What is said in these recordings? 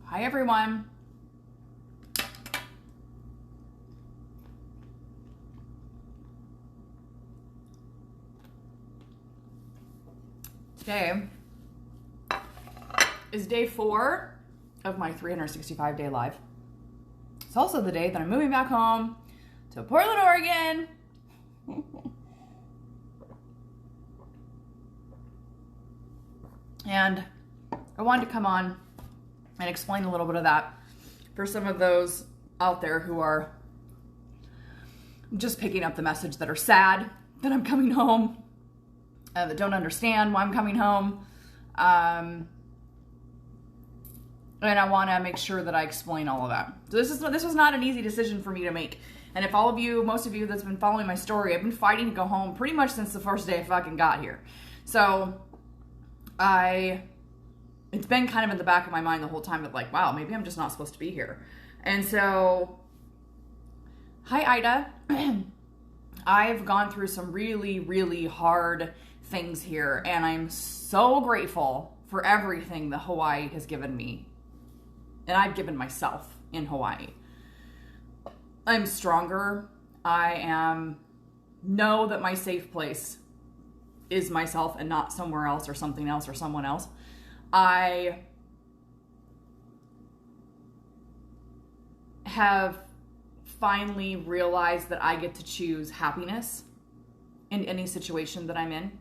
Hi, everyone. Today is day 4 of my 365-day live. It's also the day that I'm moving back home to Portland, Oregon. And I wanted to come on and explain a little bit of that for some of those out there who are just picking up the message that are sad that I'm coming home, that don't understand why I'm coming home. And I want to make sure that I explain all of that. So this was not an easy decision for me to make. And if all of you, most of you that's been following my story, I've been fighting to go home pretty much since the first day I fucking got here. So it's been kind of in the back of my mind the whole time of like, wow, maybe I'm just not supposed to be here. And so, hi Ida. I've gone through some really, really hard things here, and I'm so grateful for everything that Hawaii has given me. And I've given myself in Hawaii. I'm stronger. Know that my safe place is myself and not somewhere else or something else or someone else. I have finally realized that I get to choose happiness in any situation that I'm in.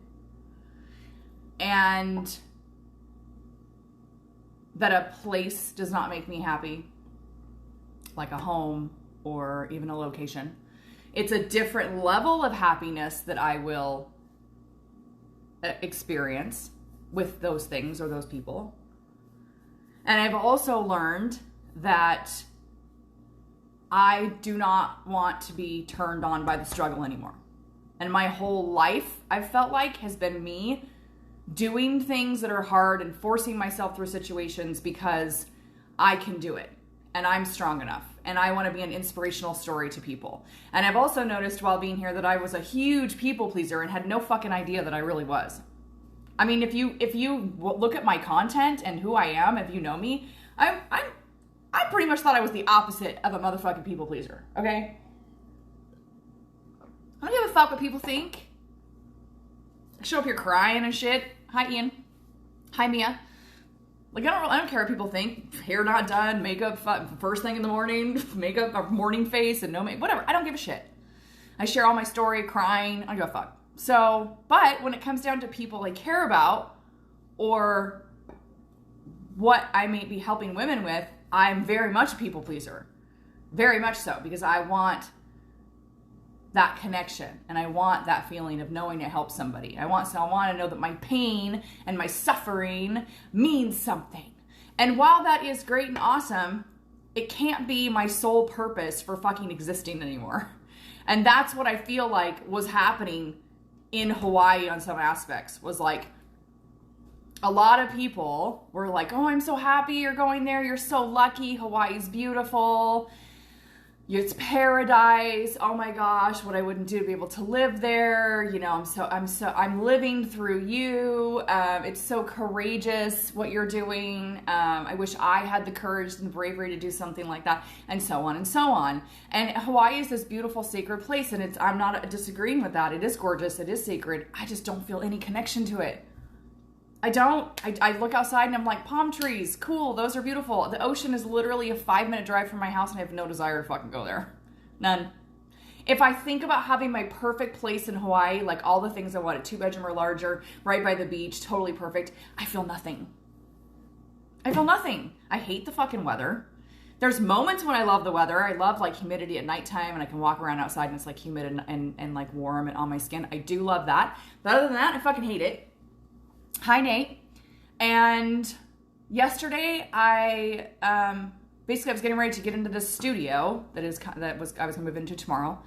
And that a place does not make me happy, like a home or even a location. It's a different level of happiness that I will experience with those things or those people. And I've also learned that I do not want to be turned on by the struggle anymore. And my whole life, I've felt like, has been me doing things that are hard and forcing myself through situations because I can do it and I'm strong enough and I want to be an inspirational story to people. And I've also noticed while being here that I was a huge people pleaser and had no fucking idea that I really was. I mean, if you look at my content and who I am, if you know me, I pretty much thought I was the opposite of a motherfucking people pleaser, okay? I don't give a fuck what people think. I show up here crying and shit. Hi, Ian. Hi, Mia. Like, I don't care what people think. Hair not done, makeup first thing in the morning, makeup or morning face and no makeup, whatever. I don't give a shit. I share all my story crying. I don't give a fuck. So, but when it comes down to people I care about or what I may be helping women with, I'm very much a people pleaser. Very much so, because I want that connection and I want that feeling of knowing I help somebody. I want to know that my pain and my suffering means something. And while that is great and awesome, it can't be my sole purpose for fucking existing anymore. And that's what I feel like was happening in Hawaii on some aspects. Was like a lot of people were like, oh, I'm so happy you're going there. You're so lucky. Hawaii's beautiful. It's paradise. Oh my gosh, what I wouldn't do to be able to live there. You know, I'm living through you. It's so courageous what you're doing. I wish I had the courage and the bravery to do something like that, and so on and so on. And Hawaii is this beautiful, sacred place, and I'm not disagreeing with that. It is gorgeous. It is sacred. I just don't feel any connection to it. I don't. I look outside and I'm like, palm trees, cool, those are beautiful. The ocean is literally a 5-minute drive from my house and I have no desire to fucking go there. None. If I think about having my perfect place in Hawaii, like all the things I want, a 2-bedroom or larger, right by the beach, totally perfect, I feel nothing. I feel nothing. I hate the fucking weather. There's moments when I love the weather. I love like humidity at nighttime and I can walk around outside and it's like humid and like warm and on my skin. I do love that. But other than that, I fucking hate it. Hi, Nate. And yesterday I was getting ready to get into this studio I was gonna move into tomorrow.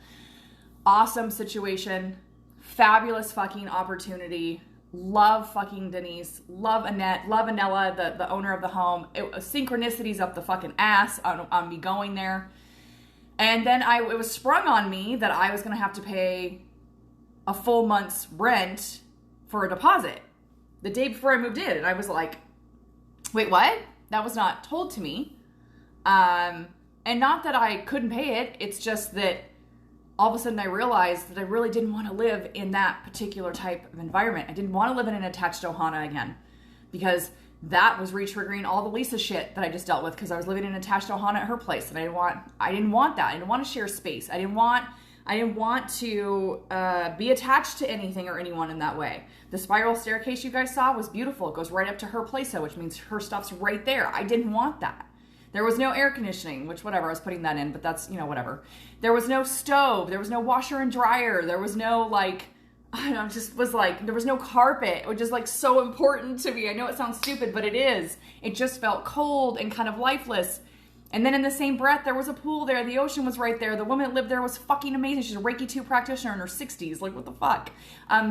Awesome situation, fabulous fucking opportunity. Love fucking Denise, love Annette, love Anella, the owner of the home. Synchronicities up the fucking ass on me going there. And then it was sprung on me that I was gonna have to pay a full month's rent for a deposit the day before I moved in. And I was like, wait, what? That was not told to me. And not that I couldn't pay it. It's just that all of a sudden I realized that I really didn't want to live in that particular type of environment. I didn't want to live in an attached Ohana again, because that was re-triggering all the Lisa shit that I just dealt with, because I was living in an attached Ohana at her place, and I didn't want that. I didn't want to share space. I didn't want to be attached to anything or anyone in that way. The spiral staircase you guys saw was beautiful. It goes right up to her place, which means her stuff's right there. I didn't want that. There was no air conditioning, which whatever, I was putting that in, but that's, whatever. There was no stove. There was no washer and dryer. There was no, there was no carpet, which is, so important to me. I know it sounds stupid, but it is. It just felt cold and kind of lifeless. And then in the same breath, there was a pool there. The ocean was right there. The woman that lived there was fucking amazing. She's a Reiki 2 practitioner in her 60s. What the fuck?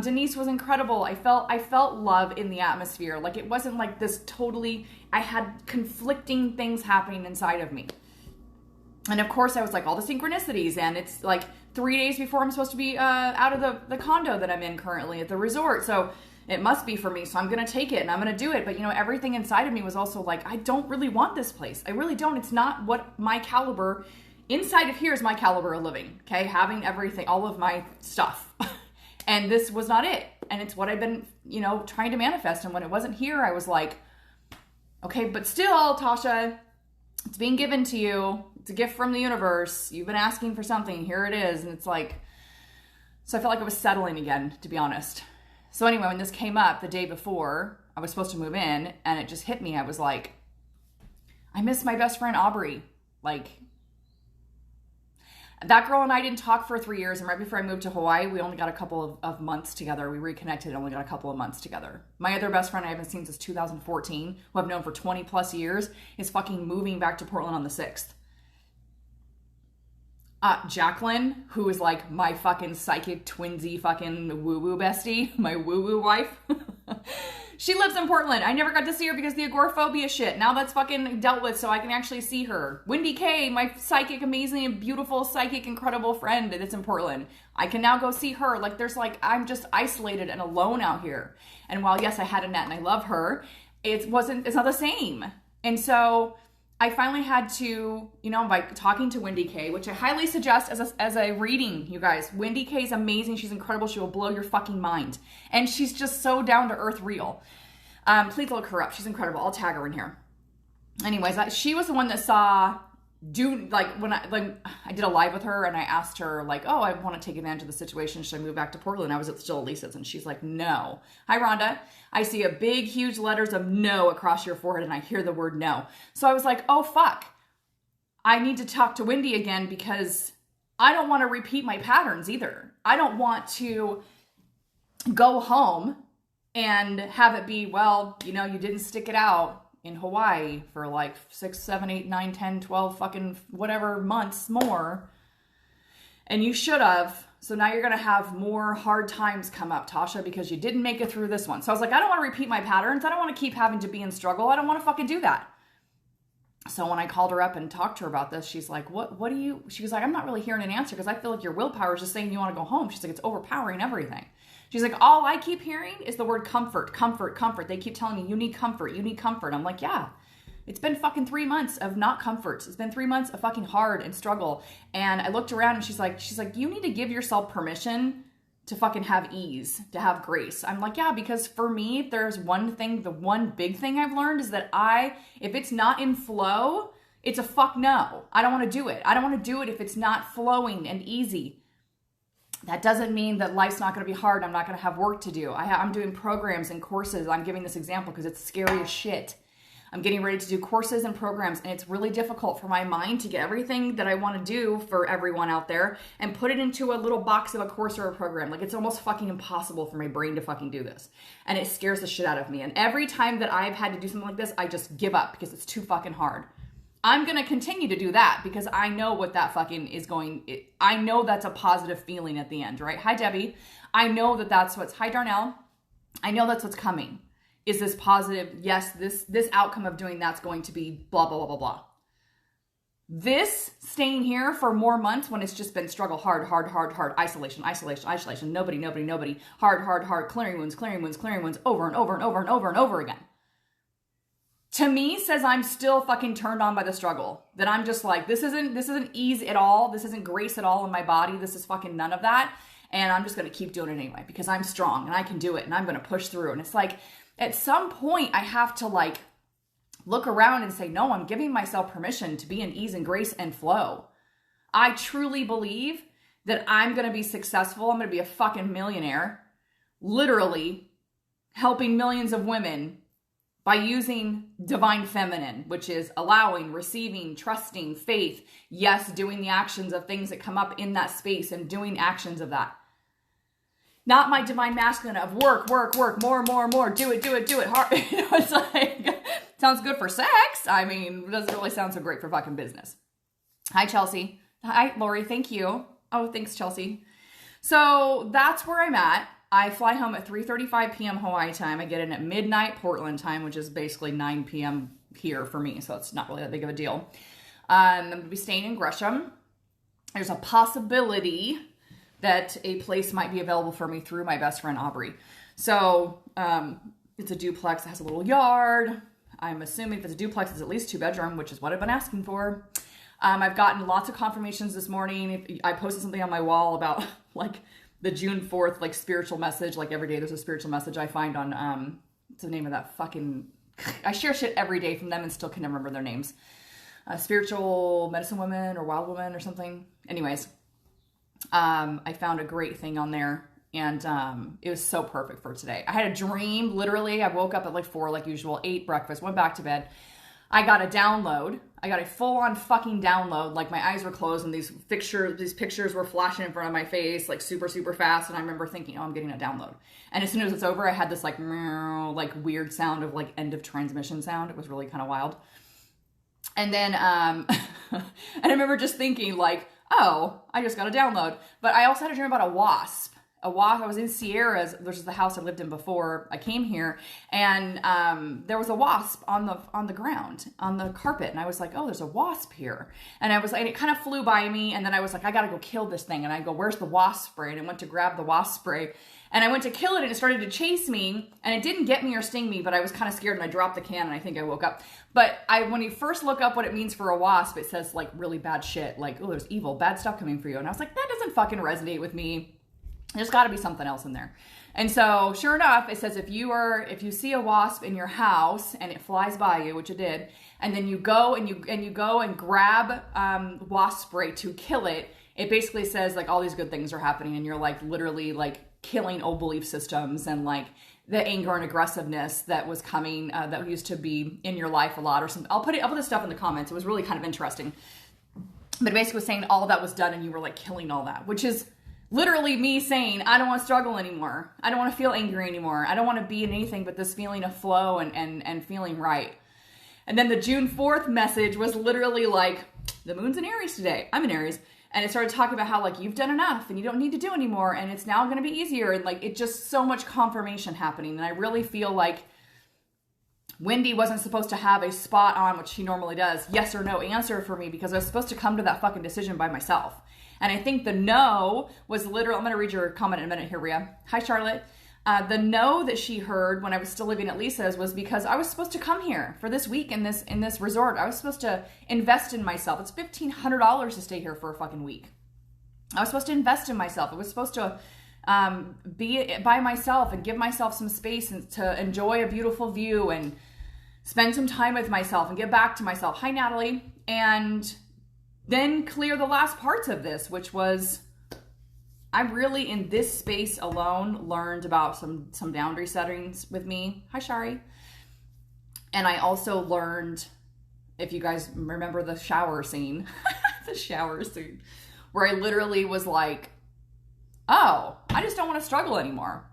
Denise was incredible. I felt love in the atmosphere. It wasn't like this totally, I had conflicting things happening inside of me. And of course I was all the synchronicities, and it's 3 days before I'm supposed to be out of the condo that I'm in currently at the resort. So it must be for me, so I'm going to take it and I'm going to do it. But, everything inside of me was also I don't really want this place. I really don't. It's not what my caliber, inside of here is my caliber of living, okay? Having everything, all of my stuff. And this was not it. And it's what I've been, trying to manifest. And when it wasn't here, I was okay, but still, Tasha, it's being given to you. It's a gift from the universe. You've been asking for something. Here it is. And it's so I felt like I was settling again, to be honest. So anyway, when this came up the day before I was supposed to move in, and it just hit me, I was I miss my best friend Aubrey. That girl and I didn't talk for 3 years, and right before I moved to Hawaii, we only got a couple of months together. We reconnected and only got a couple of months together. My other best friend I haven't seen since 2014, who I've known for 20 plus years, is fucking moving back to Portland on the 6th. Jacqueline, who is my fucking psychic twinsy fucking woo-woo bestie, my woo-woo wife. She lives in Portland. I never got to see her because the agoraphobia shit. Now that's fucking dealt with, so I can actually see her. Wendy K, my psychic, amazing, and beautiful, psychic, incredible friend that's in Portland. I can now go see her. I'm just isolated and alone out here. And while, yes, I had Annette and I love her, it's not the same. And so I finally had to, by talking to Wendy K, which I highly suggest as a reading, you guys. Wendy K is amazing. She's incredible. She will blow your fucking mind. And she's just so down to earth real. Please look her up. She's incredible. I'll tag her in here. Anyways, she was the one that saw, when I did a live with her and I asked her, oh, I want to take advantage of the situation. Should I move back to Portland? I was still at Lisa's, and she's like, no. Hi, Rhonda. I see a big, huge letters of no across your forehead, and I hear the word no. So I was like, oh, fuck. I need to talk to Wendy again, because I don't want to repeat my patterns either. I don't want to go home and have it be, well, you didn't stick it out in Hawaii for 6, 7, 8, 9, 10, 12 fucking whatever months more. And you should have. So now you're going to have more hard times come up, Tasha, because you didn't make it through this one. So I was I don't want to repeat my patterns. I don't want to keep having to be in struggle. I don't want to fucking do that. So when I called her up and talked to her about this, she's like, what do you, she was like, I'm not really hearing an answer, because I feel like your willpower is just saying you want to go home. She's like, it's overpowering everything. She's like, all I keep hearing is the word comfort, comfort, comfort. They keep telling me, you need comfort, you need comfort. I'm like, yeah, it's been fucking 3 months of not comfort. It's been 3 months of fucking hard and struggle. And I looked around and she's like, you need to give yourself permission to fucking have ease, to have grace. I'm like, yeah, because for me, there's one thing, the one big thing I've learned is that if it's not in flow, it's a fuck no. I don't want to do it. I don't want to do it if it's not flowing and easy. That doesn't mean that life's not going to be hard. I'm not going to have work to do. I'm doing programs and courses. I'm giving this example because it's scary as shit. I'm getting ready to do courses and programs, and it's really difficult for my mind to get everything that I want to do for everyone out there and put it into a little box of a course or a program. It's almost fucking impossible for my brain to fucking do this. And it scares the shit out of me. And every time that I've had to do something like this, I just give up because it's too fucking hard. I'm going to continue to do that because I know what that fucking is I know that's a positive feeling at the end, right? Hi, Debbie. I know that's hi, Darnell. I know that's what's coming. Is this positive? Yes, this outcome of doing that's going to be blah, blah, blah, blah, blah. This staying here for more months when it's just been struggle, hard, isolation, nobody, hard, clearing wounds, over and over and over and over and over again. to me says I'm still fucking turned on by the struggle. That I'm just like, this isn't ease at all. This isn't grace at all in my body. This is fucking none of that. And I'm just going to keep doing it anyway because I'm strong and I can do it and I'm going to push through. And it's like, at some point I have to like look around and say, no, I'm giving myself permission to be in ease and grace and flow. I truly believe that I'm going to be successful. I'm going to be a fucking millionaire, literally helping millions of women by using divine feminine, which is allowing, receiving, trusting, faith. Yes, doing the actions of things that come up in that space and doing actions of that. Not my divine masculine of work, more, do it hard. It's like, sounds good for sex. I mean, it doesn't really sound so great for fucking business. Hi, Chelsea. Hi, Lori. Thank you. Oh, thanks, Chelsea. So that's where I'm at. I fly home at 3:35 p.m. Hawaii time. I get in at midnight Portland time, which is basically 9 p.m. here for me. So it's not really that big of a deal. I'm going to be staying in Gresham. There's a possibility that a place might be available for me through my best friend, Aubrey. So it's a duplex that has a little yard. I'm assuming if it's a duplex, it's at least 2-bedroom, which is what I've been asking for. I've gotten lots of confirmations this morning. I posted something on my wall about like the June 4th, like spiritual message. Like every day there's a spiritual message I find on, what's the name of that fucking, I share shit every day from them and still can never remember their names. Spiritual medicine woman or wild woman or something. Anyways, I found a great thing on there and it was so perfect for today. I had a dream, literally. I woke up at like 4 like usual, ate breakfast, went back to bed. I got a download. I got a full-on fucking download. Like my eyes were closed and these pictures were flashing in front of my face like super, super fast. And I remember thinking, oh, I'm getting a download. And as soon as it's over, I had this like weird sound of like end of transmission sound. It was really kind of wild. And then, and I remember just thinking like, oh, I just got a download. But I also had a dream about a wasp. I was in Sierras, which is the house I lived in before I came here, and there was a wasp on the ground, on the carpet, and I was like, oh, there's a wasp here. And it kind of flew by me, and then I was like, I gotta go kill this thing. And I go, where's the wasp spray? And I went to grab the wasp spray, and I went to kill it, and it started to chase me, and it didn't get me or sting me, but I was kind of scared, and I dropped the can, and I think I woke up. But when you first look up what it means for a wasp, it says like really bad shit, like, oh, there's evil, bad stuff coming for you. And I was like, that doesn't fucking resonate with me. There's got to be something else in there. And so sure enough, it says if you see a wasp in your house and it flies by you, which it did, and then you go and grab wasp spray to kill it, it basically says like all these good things are happening and you're like literally like killing old belief systems and like the anger and aggressiveness that was coming, that used to be in your life a lot or something. I'll put this stuff in the comments. It was really kind of interesting. But it basically was saying all that was done and you were like killing all that, which is literally me saying, I don't want to struggle anymore. I don't want to feel angry anymore. I don't want to be in anything but this feeling of flow and feeling right. And then the June 4th message was literally like, the moon's in Aries today. I'm in Aries. And it started talking about how like you've done enough and you don't need to do anymore. And it's now going to be easier. And like, it just so much confirmation happening. And I really feel like Wendy wasn't supposed to have a spot on, which she normally does, yes or no answer for me because I was supposed to come to that fucking decision by myself. And I think the no was literal. I'm going to read your comment in a minute here, Rhea. Hi, Charlotte. The no that she heard when I was still living at Lisa's was because I was supposed to come here for this week in this resort. I was supposed to invest in myself. It's $1,500 to stay here for a fucking week. I was supposed to invest in myself. I was supposed to be by myself and give myself some space and to enjoy a beautiful view and spend some time with myself and get back to myself. Hi, Natalie. And then clear the last parts of this, which was I really in this space alone learned about some boundary settings with me. Hi, Shari. And I also learned, if you guys remember the shower scene, where I literally was like, oh, I just don't want to struggle anymore.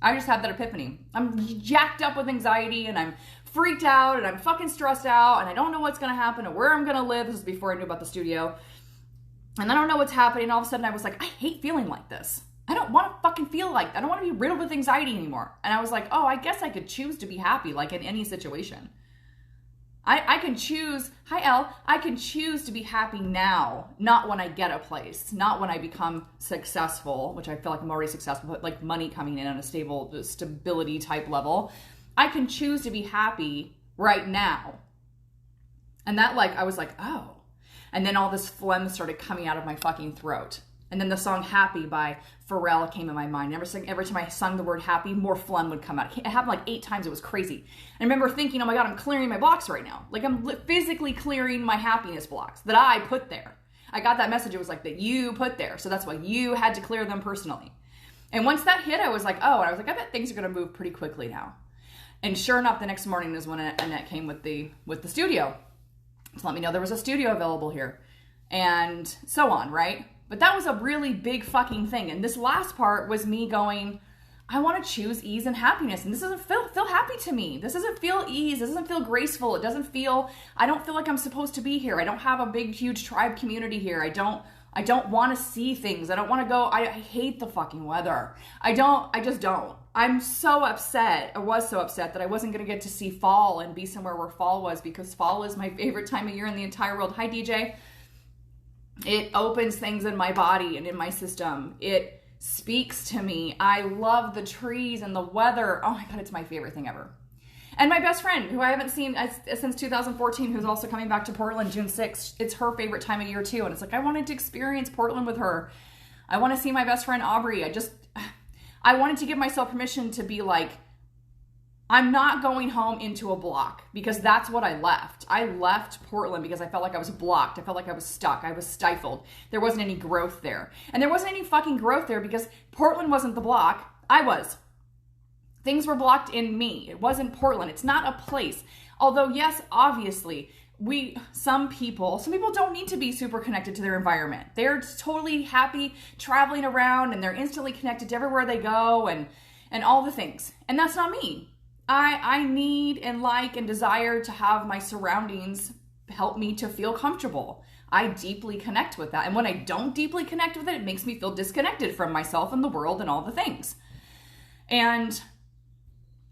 I just had that epiphany. I'm jacked up with anxiety and I'm freaked out and I'm fucking stressed out and I don't know what's going to happen or where I'm going to live. This is before I knew about the studio. And I don't know what's happening. All of a sudden I was like, I hate feeling like this. I don't want to fucking feel like that. I don't want to be riddled with anxiety anymore. And I was like, oh, I guess I could choose to be happy like in any situation. I can choose, hi Elle, I can choose to be happy now, not when I get a place, not when I become successful, which I feel like I'm already successful, but like money coming in on a stability type level. I can choose to be happy right now. And that, like, I was like, oh. And then all this phlegm started coming out of my fucking throat. And then the song Happy by Pharrell came in my mind. Every time I sung the word happy, more phlegm would come out. It happened like 8 times. It was crazy. I remember thinking, oh my God, I'm clearing my blocks right now. Like, I'm physically clearing my happiness blocks that I put there. I got that message. It was like, that you put there. So that's why you had to clear them personally. And once that hit, I was like, oh. And I was like, I bet things are going to move pretty quickly now. And sure enough, the next morning is when Annette came with the studio to let me know there was a studio available here. And so on, right? But that was a really big fucking thing. And this last part was me going, I want to choose ease and happiness. And this doesn't feel happy to me. This doesn't feel ease. This doesn't feel graceful. I don't feel like I'm supposed to be here. I don't have a big, huge tribe community here. I don't want to see things. I don't want to go. I hate the fucking weather. I just don't. I'm so upset. I was so upset that I wasn't going to get to see fall and be somewhere where fall was, because fall is my favorite time of year in the entire world. Hi, DJ. It opens things in my body and in my system. It speaks to me. I love the trees and the weather. Oh my God, it's my favorite thing ever. And my best friend, who I haven't seen since 2014, who's also coming back to Portland June 6th, it's her favorite time of year too. And it's like, I wanted to experience Portland with her. I want to see my best friend Aubrey. I wanted to give myself permission to be like, I'm not going home into a block, because that's what I left. I left Portland because I felt like I was blocked. I felt like I was stuck. I was stifled. There wasn't any growth there. And there wasn't any fucking growth there because Portland wasn't the block. I was. Things were blocked in me. It wasn't Portland. It's not a place. Although, yes, obviously, some people don't need to be super connected to their environment. They're totally happy traveling around, and they're instantly connected to everywhere they go and all the things. And that's not me. I need and like and desire to have my surroundings help me to feel comfortable. I deeply connect with that. And when I don't deeply connect with it, it makes me feel disconnected from myself and the world and all the things. And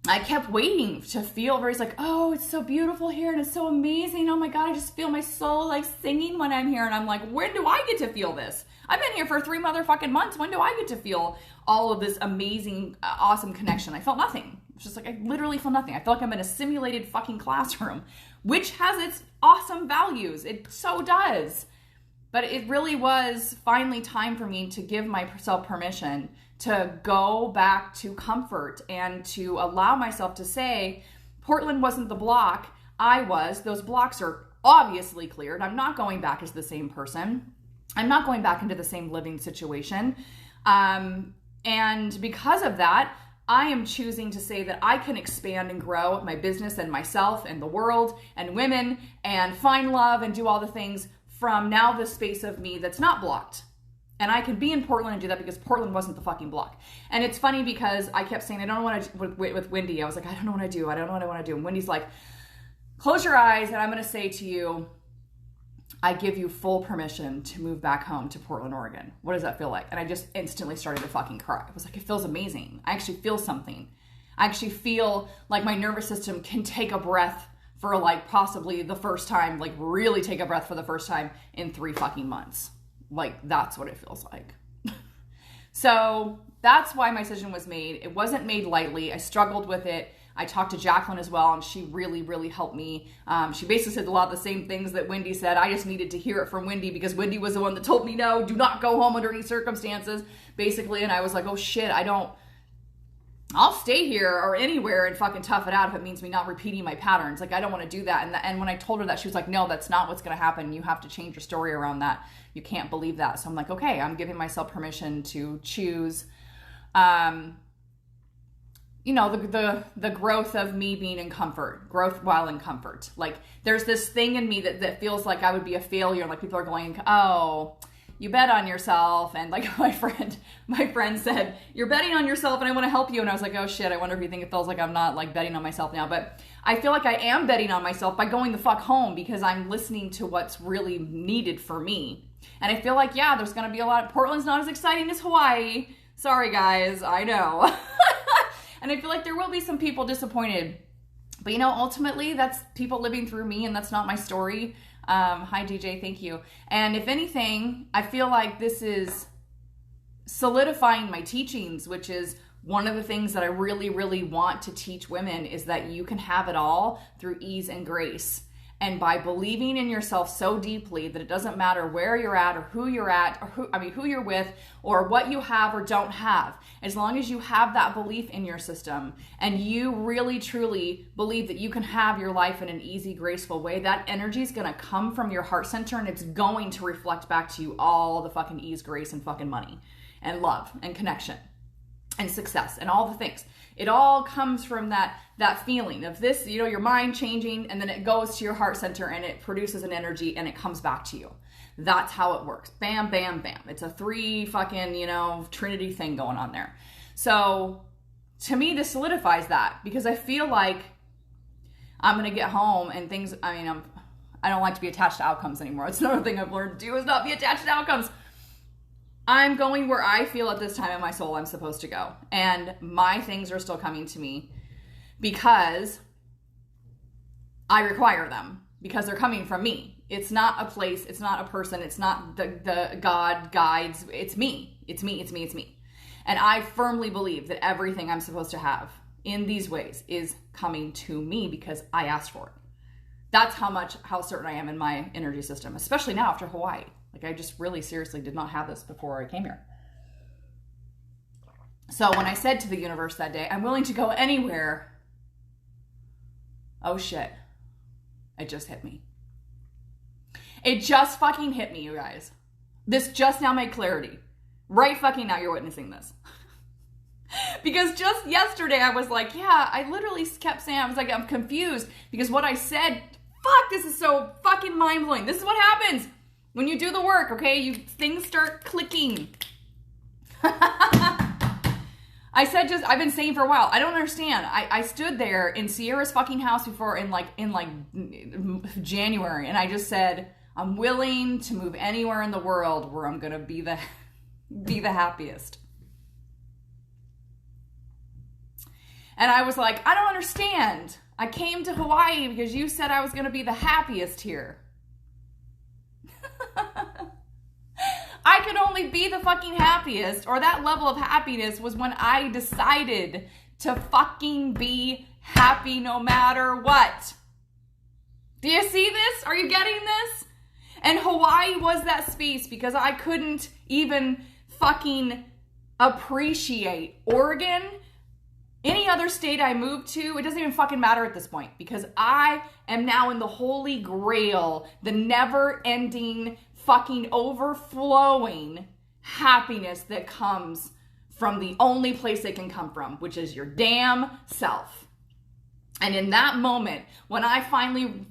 I kept waiting to feel where it's like, oh, it's so beautiful here and it's so amazing. Oh my God, I just feel my soul like singing when I'm here. And I'm like, when do I get to feel this? I've been here for 3 motherfucking months. When do I get to feel all of this amazing, awesome connection? I felt nothing. It's just like, I literally feel nothing. I feel like I'm in a simulated fucking classroom, which has its awesome values. It so does. But it really was finally time for me to give myself permission to go back to comfort and to allow myself to say, Portland wasn't the block. I was. Those blocks are obviously cleared. I'm not going back as the same person. I'm not going back into the same living situation. And because of that, I am choosing to say that I can expand and grow my business and myself and the world and women and find love and do all the things from now the space of me that's not blocked. And I could be in Portland and do that because Portland wasn't the fucking block. And it's funny because I kept saying, I don't know what I, with Wendy, I was like, I don't know what I do. I don't know what I want to do. And Wendy's like, close your eyes and I'm going to say to you, I give you full permission to move back home to Portland, Oregon. What does that feel like? And I just instantly started to fucking cry. I was like, it feels amazing. I actually feel something. I actually feel like my nervous system can take a breath for like possibly the first time, like really take a breath for the first time in 3 fucking months. Like that's what it feels like. So that's why my decision was made. It wasn't made lightly. I struggled with it. I talked to Jacqueline as well, and she really, really helped me. She basically said a lot of the same things that Wendy said. I just needed to hear it from Wendy because Wendy was the one that told me, no, do not go home under any circumstances, basically. And I was like, oh shit, I'll stay here or anywhere and fucking tough it out if it means me not repeating my patterns. Like, I don't want to do that. And when I told her that, she was like, no, that's not what's going to happen. You have to change your story around that. You can't believe that. So I'm like, okay, I'm giving myself permission to choose, the growth of me being in comfort, growth while in comfort. Like, there's this thing in me that feels like I would be a failure. Like, people are going, oh, you bet on yourself. And like my friend said, you're betting on yourself and I want to help you. And I was like, oh shit, I wonder if you think it feels like I'm not like betting on myself now. But I feel like I am betting on myself by going the fuck home because I'm listening to what's really needed for me. And I feel like, yeah, there's going to be a lot. Portland's not as exciting as Hawaii. Sorry guys, I know. And I feel like there will be some people disappointed. But ultimately that's people living through me and that's not my story. Hi DJ, thank you. And if anything, I feel like this is solidifying my teachings, which is One of the things that I really, really want to teach women is that you can have it all through ease and grace. And by believing in yourself so deeply that it doesn't matter where you're at or who you're at or who you're with or what you have or don't have, as long as you have that belief in your system and you really truly believe that you can have your life in an easy, graceful way, that energy is going to come from your heart center and it's going to reflect back to you all the fucking ease, grace, and fucking money and love and connection and success and all the things. It all comes from that feeling of this, your mind changing, and then it goes to your heart center and it produces an energy and it comes back to you. That's how it works. Bam, bam, bam. It's a 3 fucking, Trinity thing going on there. So to me, this solidifies that because I feel like I'm going to get home and things, I don't like to be attached to outcomes anymore. It's another thing I've learned to do is not be attached to outcomes. I'm going where I feel at this time in my soul I'm supposed to go. And my things are still coming to me because I require them, because they're coming from me. It's not a place, it's not a person, it's not the God guides, it's me. It's me, it's me, it's me. And I firmly believe that everything I'm supposed to have in these ways is coming to me because I asked for it. That's how certain I am in my energy system, especially now after Hawaii. Like I just really seriously did not have this before I came here. So when I said to the universe that day, I'm willing to go anywhere. Oh shit. It just hit me. It just fucking hit me, you guys. This just now made clarity. Right fucking now you're witnessing this. Because just yesterday I was like, yeah, I literally kept saying, I was like, I'm confused because what I said, fuck, this is so fucking mind-blowing. This is what happens when you do the work, okay? Things start clicking. I've been saying for a while, I don't understand. I stood there in Sierra's fucking house before in January, and I just said, I'm willing to move anywhere in the world where I'm gonna be the happiest. And I was like, I don't understand. I came to Hawaii because you said I was gonna be the happiest here. I could only be the fucking happiest, or that level of happiness was when I decided to fucking be happy no matter what. Do you see this? Are you getting this? And Hawaii was that space because I couldn't even fucking appreciate Oregon. Any other state I moved to, it doesn't even fucking matter at this point because I am now in the holy grail, the never-ending, fucking overflowing happiness that comes from the only place it can come from, which is your damn self. And in that moment, when I finally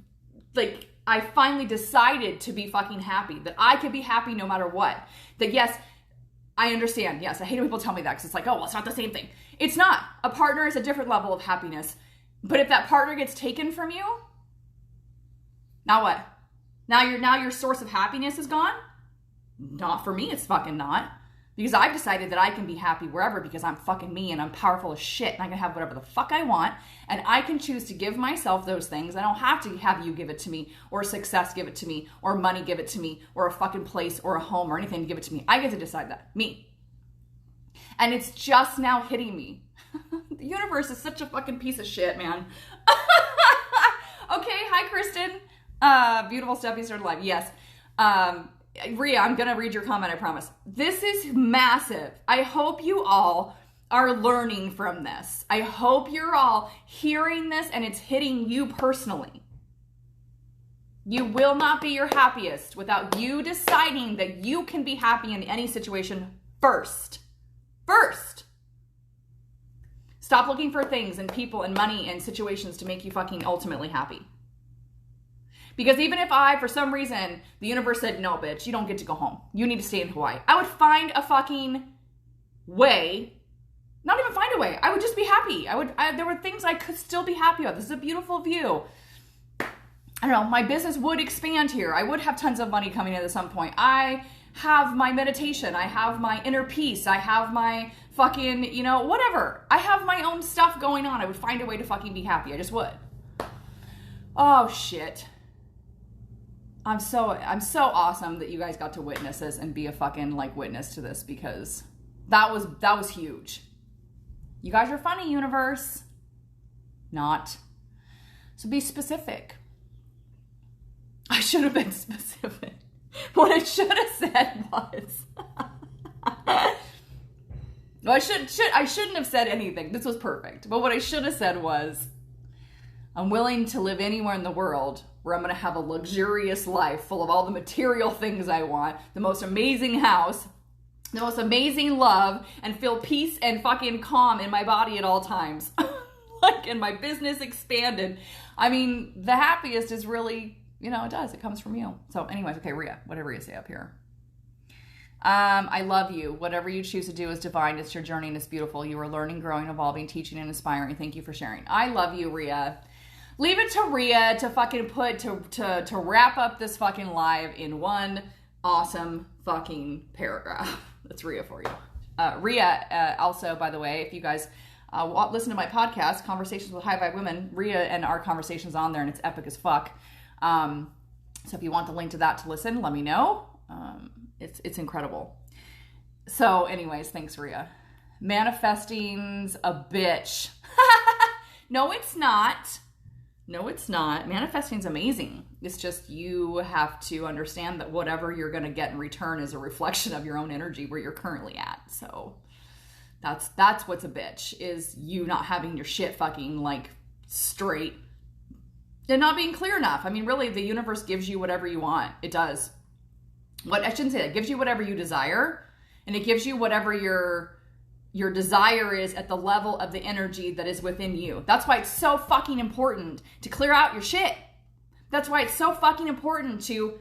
decided to be fucking happy, that I could be happy no matter what, that yes, I understand. Yes, I hate when people tell me that because it's like, oh, well, it's not the same thing. It's not. A partner is a different level of happiness. But if that partner gets taken from you, now what? Now your source of happiness is gone? Not for me, it's fucking not. Because I've decided that I can be happy wherever because I'm fucking me and I'm powerful as shit and I can have whatever the fuck I want and I can choose to give myself those things. I don't have to have you give it to me or success give it to me or money give it to me or a fucking place or a home or anything to give it to me. I get to decide that. Me. And it's just now hitting me. The universe is such a fucking piece of shit, man. Okay, hi Kristen. Beautiful stuff, you started live. Yes. Rhea, I'm going to read your comment, I promise. This is massive. I hope you all are learning from this. I hope you're all hearing this and it's hitting you personally. You will not be your happiest without you deciding that you can be happy in any situation first. First. Stop looking for things and people and money and situations to make you fucking ultimately happy. Because even if for some reason, the universe said, no, bitch, you don't get to go home. You need to stay in Hawaii. I would find a fucking way. Not even find a way. I would just be happy. There were things I could still be happy about. This is a beautiful view. I don't know. My business would expand here. I would have tons of money coming in at some point. I have my meditation. I have my inner peace. I have my fucking, whatever. I have my own stuff going on. I would find a way to fucking be happy. I just would. Oh, shit. I'm so awesome that you guys got to witness this and be a fucking witness to this because that was huge. You guys are funny, universe. Not. So be specific. I should have been specific. What I should have said was... No, I shouldn't have said anything. This was perfect. But what I should have said was, I'm willing to live anywhere in the world where I'm going to have a luxurious life full of all the material things I want, the most amazing house, the most amazing love, and feel peace and fucking calm in my body at all times. Like, and my business expanded. I mean, the happiest is really, it does. It comes from you. So anyways, okay, Rhea, what did Rhea say up here? I love you. Whatever you choose to do is divine. It's your journey and it's beautiful. You are learning, growing, evolving, teaching, and inspiring. Thank you for sharing. I love you, Rhea. Leave it to Rhea to fucking to wrap up this fucking live in one awesome fucking paragraph. That's Rhea for you. Rhea, also, by the way, if you guys listen to my podcast, Conversations with High Vibe Women, Rhea and our conversation's on there and it's epic as fuck. So if you want the link to that to listen, let me know. It's incredible. So anyways, thanks, Rhea. Manifesting's a bitch. No, it's not. No, it's not. Manifesting's amazing. It's just you have to understand that whatever you're going to get in return is a reflection of your own energy where you're currently at. So that's what's a bitch, is you not having your shit fucking like straight and not being clear enough. I mean, really, the universe gives you whatever you want. It does. I shouldn't say that. It gives you whatever you desire, and it gives you whatever your desire is at the level of the energy that is within you. That's why it's so fucking important to clear out your shit. That's why it's so fucking important to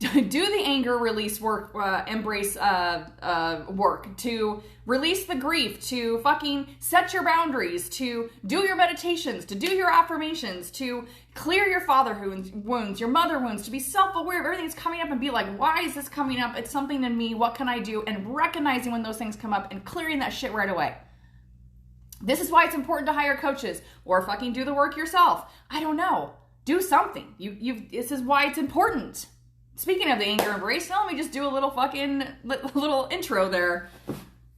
do the anger release work, embrace work, to release the grief, to fucking set your boundaries, to do your meditations, to do your affirmations, to clear your father wounds, your mother wounds, to be self-aware of everything that's coming up and be like, why is this coming up? It's something in me. What can I do? And recognizing when those things come up and clearing that shit right away. This is why it's important to hire coaches or fucking do the work yourself. I don't know. Do something. This is why it's important. Speaking of the Anger Embrace, now let me just do a little fucking little intro there.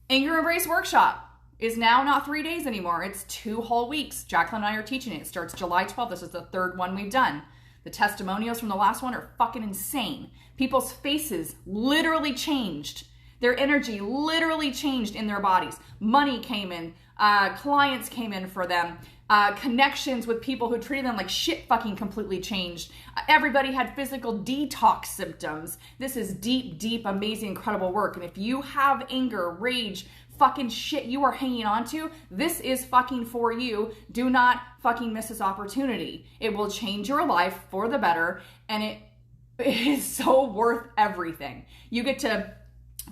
Anger Embrace Workshop is now not 3 days anymore. It's 2 whole weeks. Jacqueline and I are teaching it. It starts July 12th. This is the 3rd one we've done. The testimonials from the last one are fucking insane. People's faces literally changed. Their energy literally changed in their bodies. Money came in. Clients came in for them. Connections with people who treated them like shit fucking completely changed. Everybody had physical detox symptoms. This is deep, deep, amazing, incredible work. And if you have anger, rage, fucking shit you are hanging on to, this is fucking for you. Do not fucking miss this opportunity. It will change your life for the better, and it is so worth everything. You get to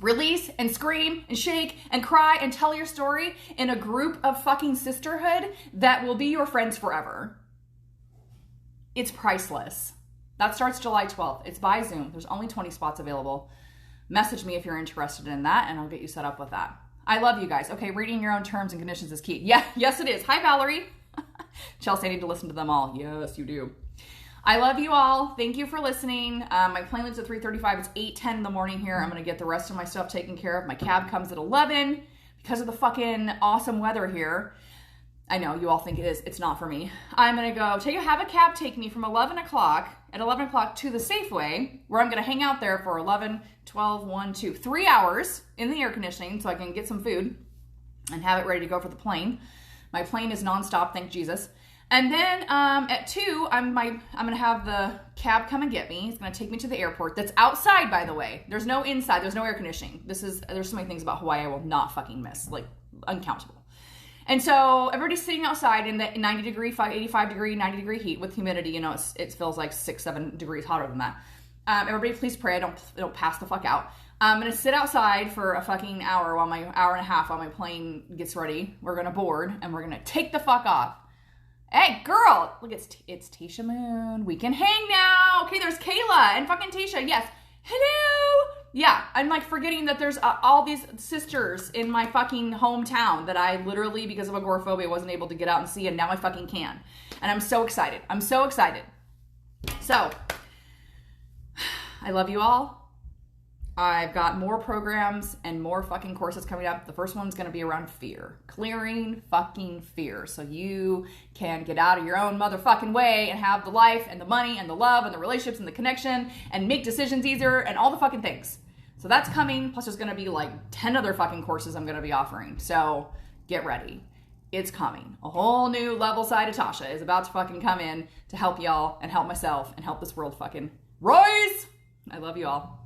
release and scream and shake and cry and tell your story in a group of fucking sisterhood that will be your friends forever. It's priceless. That starts July 12th. It's by Zoom. There's only 20 spots available. Message me if you're interested in that and I'll get you set up with that. I love you guys. Okay, reading your own terms and conditions is key. Yeah, yes it is. Hi, Valerie. Chelsea, I need to listen to them all. Yes, you do. I love you all. Thank you for listening. My plane leaves at 3:35. It's 8:10 in the morning here. I'm going to get the rest of my stuff taken care of. My cab comes at 11 because of the fucking awesome weather here. I know you all think it is. It's not for me. I'm going to go have a cab take me from 11 o'clock to the Safeway, where I'm going to hang out there for 11, 12, 1, 2, 3 hours in the air conditioning so I can get some food and have it ready to go for the plane. My plane is nonstop, thank Jesus. And then at 2, I'm going to have the cab come and get me. It's going to take me to the airport. That's outside, by the way. There's no inside. There's no air conditioning. There's so many things about Hawaii I will not fucking miss, like uncountable. And so everybody's sitting outside in the 90 degree, 85 degree, 90 degree heat with humidity. It feels like 6-7 degrees hotter than that. Everybody please pray I don't pass the fuck out. I'm going to sit outside for a fucking hour hour and a half while my plane gets ready. We're going to board and we're going to take the fuck off. Hey, girl! Look, it's Tasha Moon. We can hang now. Okay, there's Kayla and fucking Tasha. Yes. Hello! Yeah, I'm like forgetting that there's all these sisters in my fucking hometown that I literally, because of agoraphobia, wasn't able to get out and see, and now I fucking can. And I'm so excited. I'm so excited. So, I love you all. I've got more programs and more fucking courses coming up. The first one's going to be around fear. Clearing fucking fear. So you can get out of your own motherfucking way and have the life and the money and the love and the relationships and the connection and make decisions easier and all the fucking things. So that's coming. Plus there's going to be like 10 other fucking courses I'm going to be offering. So get ready. It's coming. A whole new level side of Tasha is about to fucking come in to help y'all and help myself and help this world fucking rise. I love you all.